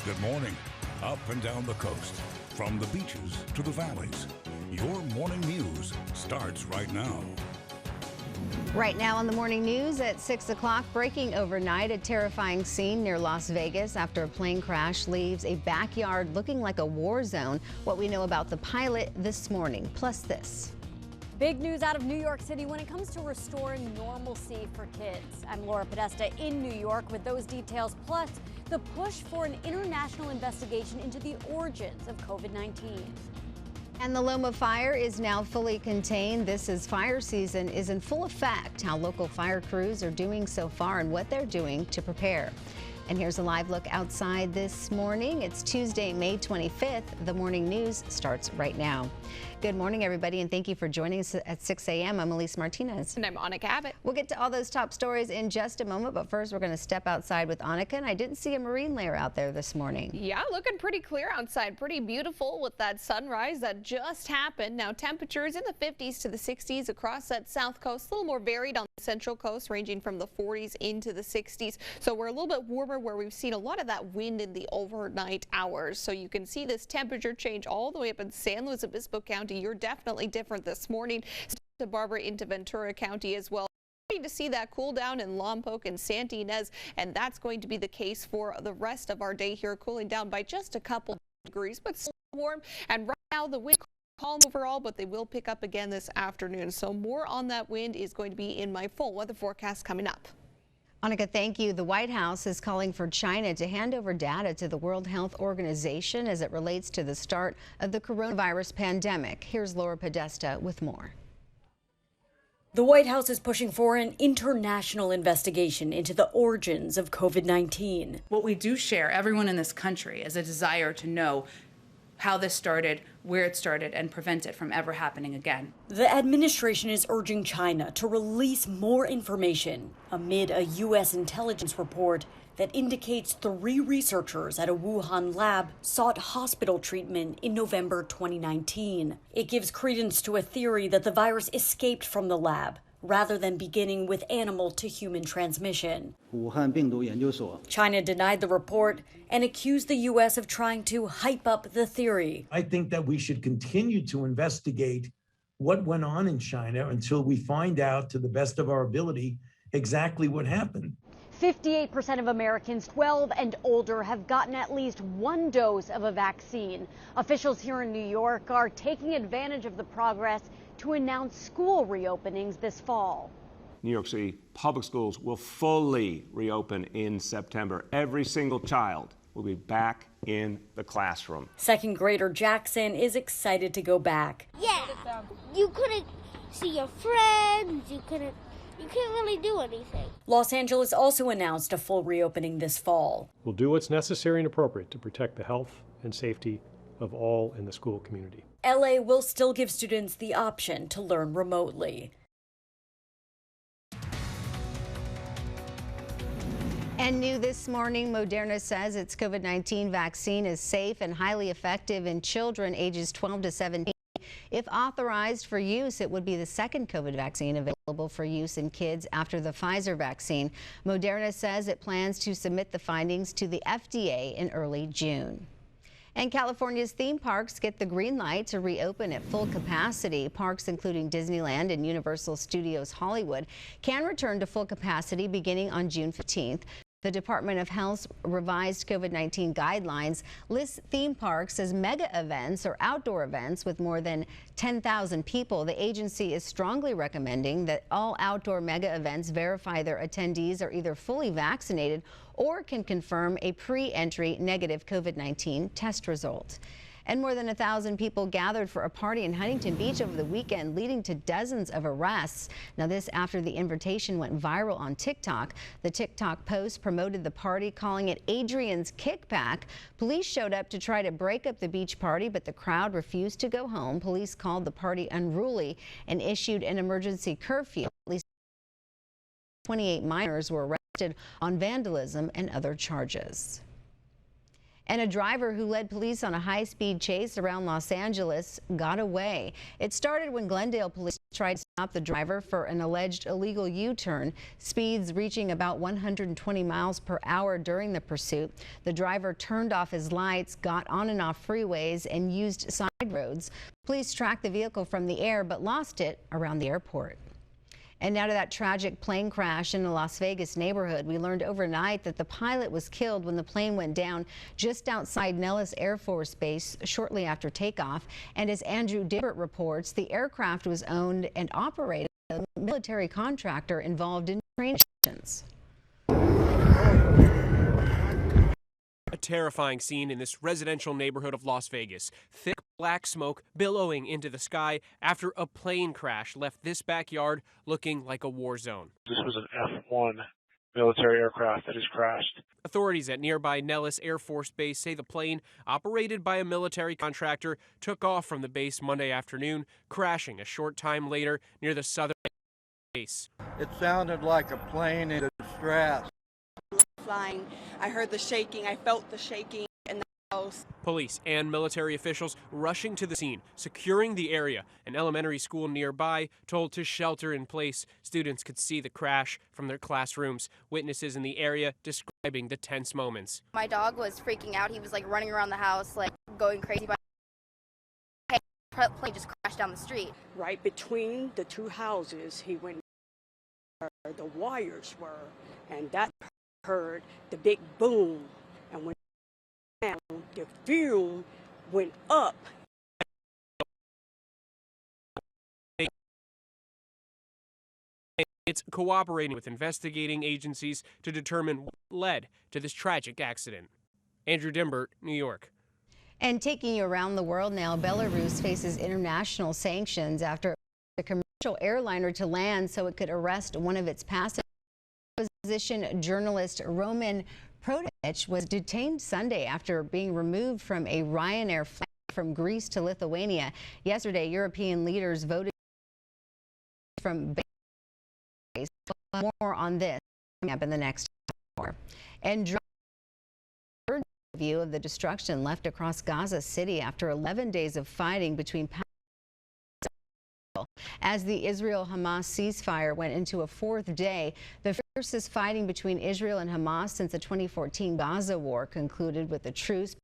Good morning. Up and down the coast, from the beaches to the valleys, your morning news starts right now. Right now on the morning news at 6 o'clock, breaking overnight, a terrifying scene near Las Vegas after a plane crash leaves a backyard looking like a war zone. What we know about the pilot this morning, plus this. Big news out of New York City when it comes to restoring normalcy for kids. I'm Laura Podesta in New York with those details, plus the push for an international investigation into the origins of COVID-19. And the Loma fire is now fully contained. This is fire season is in full effect. How local fire crews are doing so far and what they're doing to prepare. And here's a live look outside this morning. It's Tuesday, May 25th. The morning news starts right now. Good morning, everybody, and thank you for joining us at 6 a.m. I'm Elise Martinez. And I'm Annika Abbott. We'll get to all those top stories in just a moment, but first we're going to step outside with Annika, and I didn't see a marine layer out there this morning. Yeah, looking pretty clear outside, pretty beautiful with that sunrise that just happened. Now temperatures in the 50s to the 60s across that south coast, a little more varied on the central coast, ranging from the 40s into the 60s. So we're a little bit warmer where we've seen a lot of that wind in the overnight hours. So you can see this temperature change all the way up in San Luis Obispo County. You're definitely different this morning. Santa Barbara into Ventura County as well. To see that cool down in Lompoc and Santa Ynez, and that's going to be the case for the rest of our day here, cooling down by just a couple degrees, but still warm. And right now the wind calm overall, but they will pick up again this afternoon. So more on that wind is going to be in my full weather forecast coming up. Annika, thank you. The White House is calling for China to hand over data to the World Health Organization as it relates to the start of the coronavirus pandemic. Here's Laura Podesta with more. The White House is pushing for an international investigation into the origins of COVID-19. What we do share, everyone in this country, is a desire to know how this started, where it started, and prevent it from ever happening again. The administration is urging China to release more information amid a U.S. intelligence report that indicates 3 researchers at a Wuhan lab sought hospital treatment in November 2019. It gives credence to a theory that the virus escaped from the lab, rather than beginning with animal to human transmission. China denied the report and accused the U.S. of trying to hype up the theory. I think that we should continue to investigate what went on in China until we find out, to the best of our ability, exactly what happened. 58% of Americans 12 and older have gotten at least 1 dose of a vaccine. Officials here in New York are taking advantage of the progress to announce school reopenings this fall. New York City public schools will fully reopen in September. Every single child will be back in the classroom. Second grader Jackson is excited to go back. Yeah, you couldn't see your friends, you can't really do anything. Los Angeles also announced a full reopening this fall. We'll do what's necessary and appropriate to protect the health and safety of all in the school community. LA will still give students the option to learn remotely. And new this morning, Moderna says its COVID-19 vaccine is safe and highly effective in children ages 12 to 17. If authorized for use, it would be the second COVID vaccine available for use in kids after the Pfizer vaccine. Moderna says it plans to submit the findings to the FDA in early June. And California's theme parks get the green light to reopen at full capacity. Parks including Disneyland and Universal Studios Hollywood can return to full capacity beginning on June 15th. The Department of Health's revised COVID-19 guidelines lists theme parks as mega events or outdoor events with more than 10,000 people. The agency is strongly recommending that all outdoor mega events verify their attendees are either fully vaccinated or can confirm a pre-entry negative COVID-19 test result. And more than 1,000 people gathered for a party in Huntington Beach over the weekend, leading to dozens of arrests. Now, this after the invitation went viral on TikTok. The TikTok post promoted the party, calling it Adrian's Kickback. Police showed up to try to break up the beach party, but the crowd refused to go home. Police called the party unruly and issued an emergency curfew. At least 28 minors were arrested on vandalism and other charges. And a driver who led police on a high-speed chase around Los Angeles got away. It started when Glendale police tried to stop the driver for an alleged illegal U-turn, speeds reaching about 120 miles per hour during the pursuit. The driver turned off his lights, got on and off freeways, and used side roads. Police tracked the vehicle from the air but lost it around the airport. And now to that tragic plane crash in a Las Vegas neighborhood. We learned overnight that the pilot was killed when the plane went down just outside Nellis Air Force Base shortly after takeoff. And as Andrew Dimbert reports, the aircraft was owned and operated by a military contractor involved in training missions. A terrifying scene in this residential neighborhood of Las Vegas. Thick black smoke billowing into the sky after a plane crash left this backyard looking like a war zone. This was an F-1 military aircraft that has crashed. Authorities at nearby Nellis Air Force Base say the plane, operated by a military contractor, took off from the base Monday afternoon, crashing a short time later near the southern base. It sounded like a plane in distress. Flying, I heard the shaking, I felt the shaking in the house. Police and military officials rushing to the scene, securing the area. An elementary school nearby told to shelter in place. Students could see the crash from their classrooms. Witnesses in the area describing the tense moments. My dog was freaking out. He was like running around the house, like going crazy. Hey, plane just crashed down the street. Right between the two houses, he went where the wires were, and that heard the big boom, and when the fume went up. It's cooperating with investigating agencies to determine what led to this tragic accident. Andrew Dimbert, New York. And taking you around the world now, Belarus faces international sanctions after a commercial airliner to land so it could arrest one of its passengers. Opposition journalist Roman Protasevich was detained Sunday after being removed from a Ryanair flight from Greece to Lithuania. Yesterday, European leaders voted from base. More on this coming up in the next hour. And view of the destruction left across Gaza City after 11 days of fighting between as the Israel-Hamas ceasefire went into a fourth day. The fiercest fighting between Israel and Hamas since the 2014 Gaza war concluded with a truce.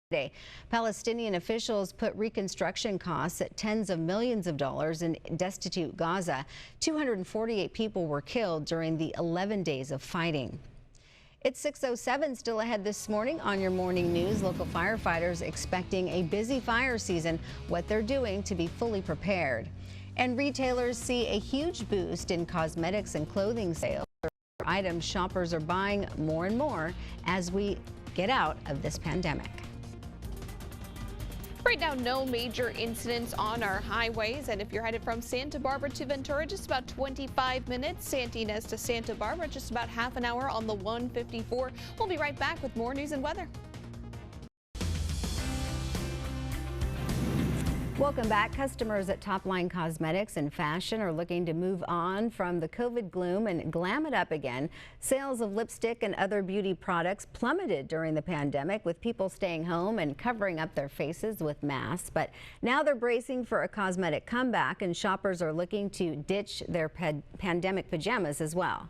Today, Palestinian officials put reconstruction costs at tens of millions of dollars in destitute Gaza. 248 people were killed during the 11 days of fighting. It's 6:07, still ahead this morning on your morning news. Local firefighters expecting a busy fire season, what they're doing to be fully prepared. And retailers see a huge boost in cosmetics and clothing sales. Items shoppers are buying more and more as we get out of this pandemic. Right now, no major incidents on our highways. And if you're headed from Santa Barbara to Ventura, just about 25 minutes. Santa Ynez to Santa Barbara, just about half an hour on the 154. We'll be right back with more news and weather. Welcome back. Customers at Topline Cosmetics and Fashion are looking to move on from the COVID gloom and glam it up again. Sales of lipstick and other beauty products plummeted during the pandemic, with people staying home and covering up their faces with masks. But now they're bracing for a cosmetic comeback, and shoppers are looking to ditch their pandemic pajamas as well.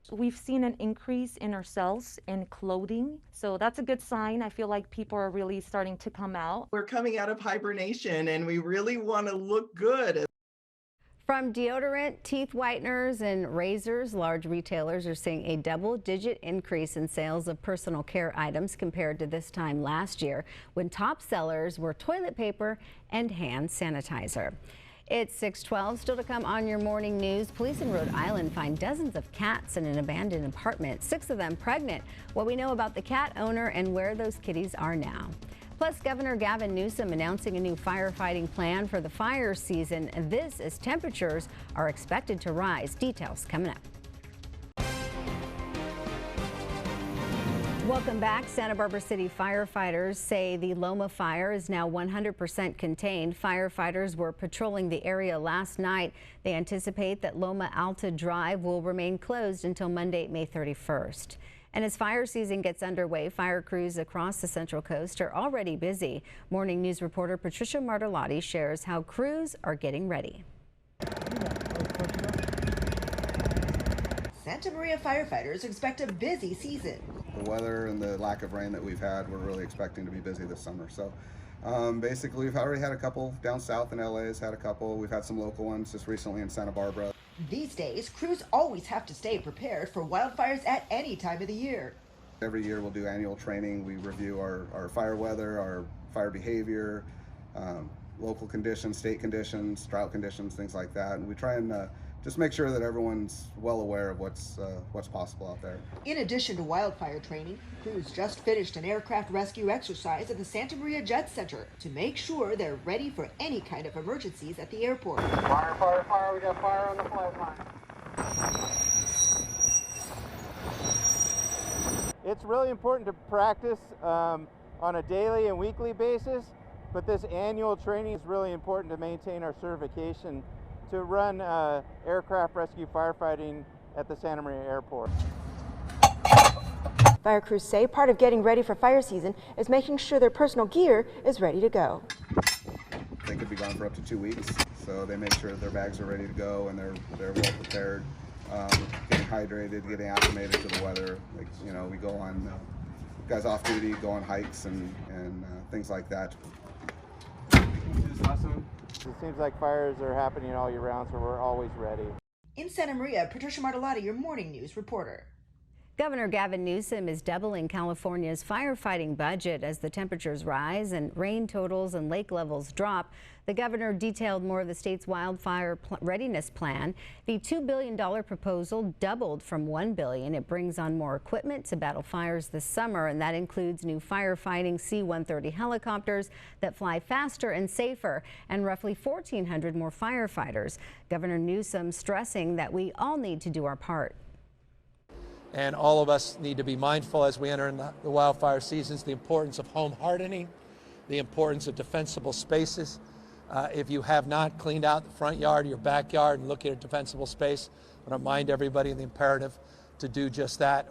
We've seen an increase in our sales in clothing, so that's a good sign. I feel like people are really starting to come out. We're coming out of hibernation and we really want to look good. From deodorant, teeth whiteners, and razors, large retailers are seeing a double-digit increase in sales of personal care items compared to this time last year, when top sellers were toilet paper and hand sanitizer. It's 6:12. Still to come on your morning news. Police in Rhode Island find dozens of cats in an abandoned apartment, 6 of them pregnant. What we know about the cat owner and where those kitties are now. Plus, Governor Gavin Newsom announcing a new firefighting plan for the fire season. This as temperatures are expected to rise. Details coming up. Welcome back. Santa Barbara City firefighters say the Loma fire is now 100% contained. Firefighters were patrolling the area last night. They anticipate that Loma Alta Drive will remain closed until Monday, May 31st. And as fire season gets underway, fire crews across the Central Coast are already busy. Morning News reporter Patricia Martellotti shares how crews are getting ready. Santa Maria firefighters expect a busy season. The weather and the lack of rain that we've had, we're really expecting to be busy this summer. So basically, we've already had a couple down south in LA, has had a couple. We've had some local ones just recently in Santa Barbara. These days, crews always have to stay prepared for wildfires at any time of the year. Every year we'll do annual training. We review our fire weather, our fire behavior, local conditions, state conditions, drought conditions, things like that. And we try and just make sure that everyone's well aware of what's possible out there. In addition to wildfire training, crews just finished an aircraft rescue exercise at the Santa Maria Jet Center to make sure they're ready for any kind of emergencies at the airport. Fire, fire, fire, we got fire on the flight line. It's really important to practice on a daily and weekly basis, but this annual training is really important to maintain our certification to run aircraft rescue firefighting at the Santa Maria Airport. Fire crews say part of getting ready for fire season is making sure their personal gear is ready to go. They could be gone for up to 2 weeks, so they make sure that their bags are ready to go and they're well prepared, getting hydrated, getting acclimated to the weather. Like, you know, we go on, guys off duty go on hikes and things like that. Awesome. It seems like fires are happening all year round, so we're always ready. In Santa Maria, Patricia Martellotti, your Morning News reporter. Governor Gavin Newsom is doubling California's firefighting budget as the temperatures rise and rain totals and lake levels drop. The governor detailed more of the state's wildfire readiness plan. The $2 billion proposal doubled from $1 billion. It brings on more equipment to battle fires this summer, and that includes new firefighting C-130 helicopters that fly faster and safer, and roughly 1,400 more firefighters. Governor Newsom stressing that we all need to do our part. And all of us need to be mindful as we enter in the wildfire seasons, the importance of home hardening, the importance of defensible spaces. If you have not cleaned out the front yard, your backyard, and looking at a defensible space, I want to remind everybody of the imperative to do just that.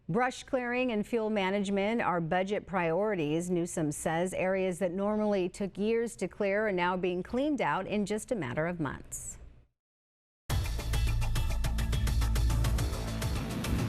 Brush clearing and fuel management are budget priorities. Newsom says areas that normally took years to clear are now being cleaned out in just a matter of months.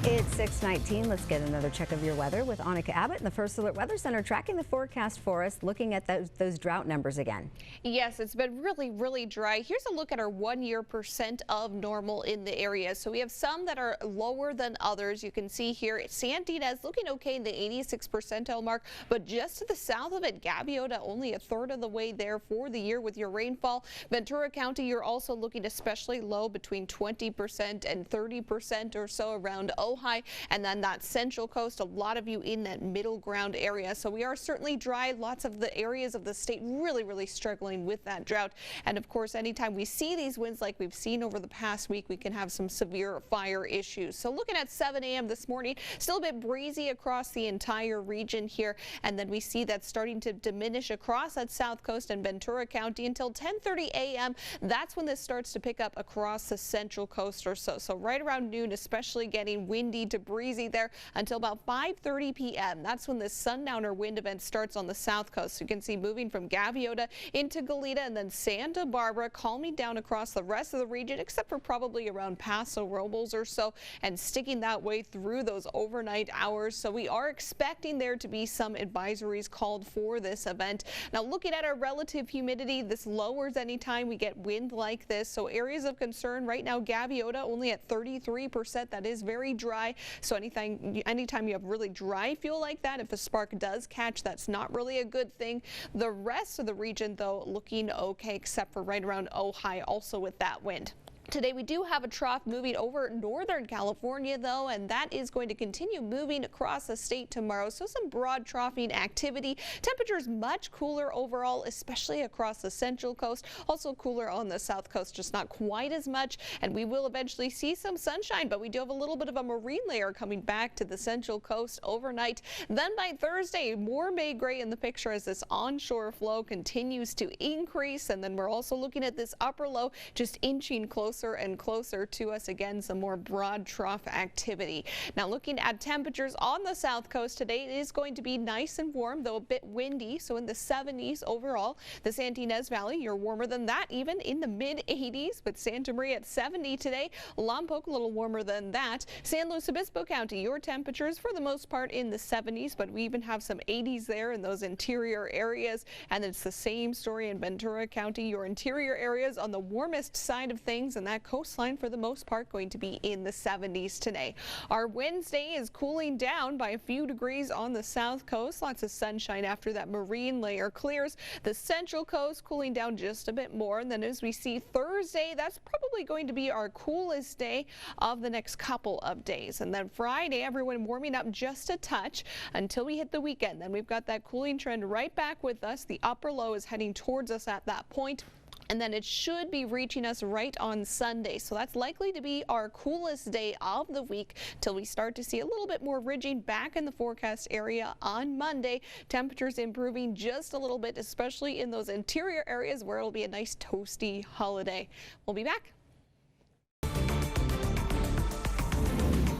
It's 6:19. Let's get another check of your weather with Annika Abbott in the First Alert Weather Center, tracking the forecast for us, looking at those drought numbers again. Yes, it's been really dry. Here's a look at our 1-year percent of normal in the area. So we have some that are lower than others. You can see here San Diego looking okay in the 86th percentile mark, but just to the south of it, Gaviota only a third of the way there for the year with your rainfall. Ventura County, you're also looking especially low, between 20% and 30% or so around Ojai, and then that Central Coast, a lot of you in that middle ground area. So we are certainly dry. Lots of the areas of the state really struggling with that drought. And of course, anytime we see these winds like we've seen over the past week, we can have some severe fire issues. So looking at 7 a.m. this morning, still a bit breezy across the entire region here. And then we see that starting to diminish across that South Coast and Ventura County until 10:30 a.m. That's when this starts to pick up across the Central Coast or so. So right around noon, especially getting windy to breezy there until about 5:30 p.m. That's when this sundowner wind event starts on the South Coast. So you can see moving from Gaviota into Goleta and then Santa Barbara, calming down across the rest of the region, except for probably around Paso Robles or so, and sticking that way through those overnight hours. So we are expecting there to be some advisories called for this event. Now looking at our relative humidity, this lowers anytime we get wind like this. So areas of concern right now, Gaviota only at 33%. That is very dry. So anytime you have really dry fuel like that, if a spark does catch, that's not really a good thing. The rest of the region, though, looking okay, except for right around Ojai, also with that wind. Today we do have a trough moving over Northern California, though, and that is going to continue moving across the state tomorrow. So some broad troughing activity. Temperatures much cooler overall, especially across the Central Coast. Also cooler on the South Coast, just not quite as much. And we will eventually see some sunshine, but we do have a little bit of a marine layer coming back to the Central Coast overnight. Then by Thursday, more May gray in the picture as this onshore flow continues to increase. And then we're also looking at this upper low just inching closer closer and closer to us again, some more broad trough activity. Now looking at temperatures on the south coast today, it is going to be nice and warm, though a bit windy, so in the 70s overall. The Santa Ynez Valley, you're warmer than that, even in the mid 80s, with Santa Maria at 70 today. Lompoc a little warmer than that. San Luis Obispo County, your temperatures for the most part in the 70s, but we even have some 80s there in those interior areas. And it's the same story in Ventura County. Your interior areas on the warmest side of things, and that coastline for the most part going to be in the 70s today. Our Wednesday is cooling down by a few degrees on the south coast. Lots of sunshine after that marine layer clears. The central coast cooling down just a bit more. And then as we see Thursday, that's probably going to be our coolest day of the next couple of days. And then Friday, everyone warming up just a touch until we hit the weekend. Then we've got that cooling trend right back with us. The upper low is heading towards us at that point. And then it should be reaching us right on Sunday. So that's likely to be our coolest day of the week till we start to see a little bit more ridging back in the forecast area on Monday. Temperatures improving just a little bit, especially in those interior areas where it'll be a nice toasty holiday. We'll be back.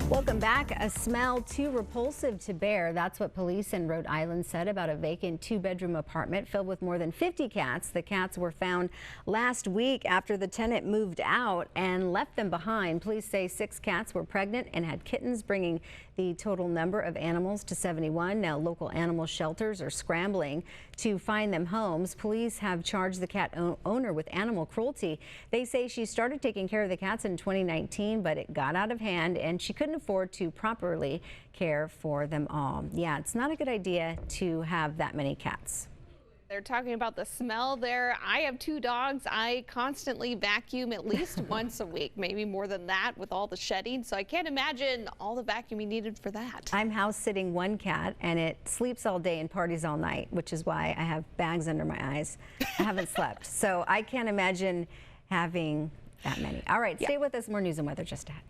Welcome back. A smell too repulsive to bear. That's what police in Rhode Island said about a vacant 2-bedroom apartment filled with more than 50 cats. The cats were found last week after the tenant moved out and left them behind. Police say 6 cats were pregnant and had kittens, bringing the total number of animals to 71. Now local animal shelters are scrambling to find them homes. Police have charged the cat owner with animal cruelty. They say she started taking care of the cats in 2019, but it got out of hand and she couldn't afford to properly care for them all. Yeah, it's not a good idea to have that many cats. They're talking about the smell there. I have 2 dogs. I constantly vacuum at least once a week, maybe more than that with all the shedding. So I can't imagine all the vacuuming needed for that. I'm house sitting 1 cat and it sleeps all day and parties all night, which is why I have bags under my eyes. I haven't slept. So I can't imagine having that many. All right, stay with us. More news and weather just ahead.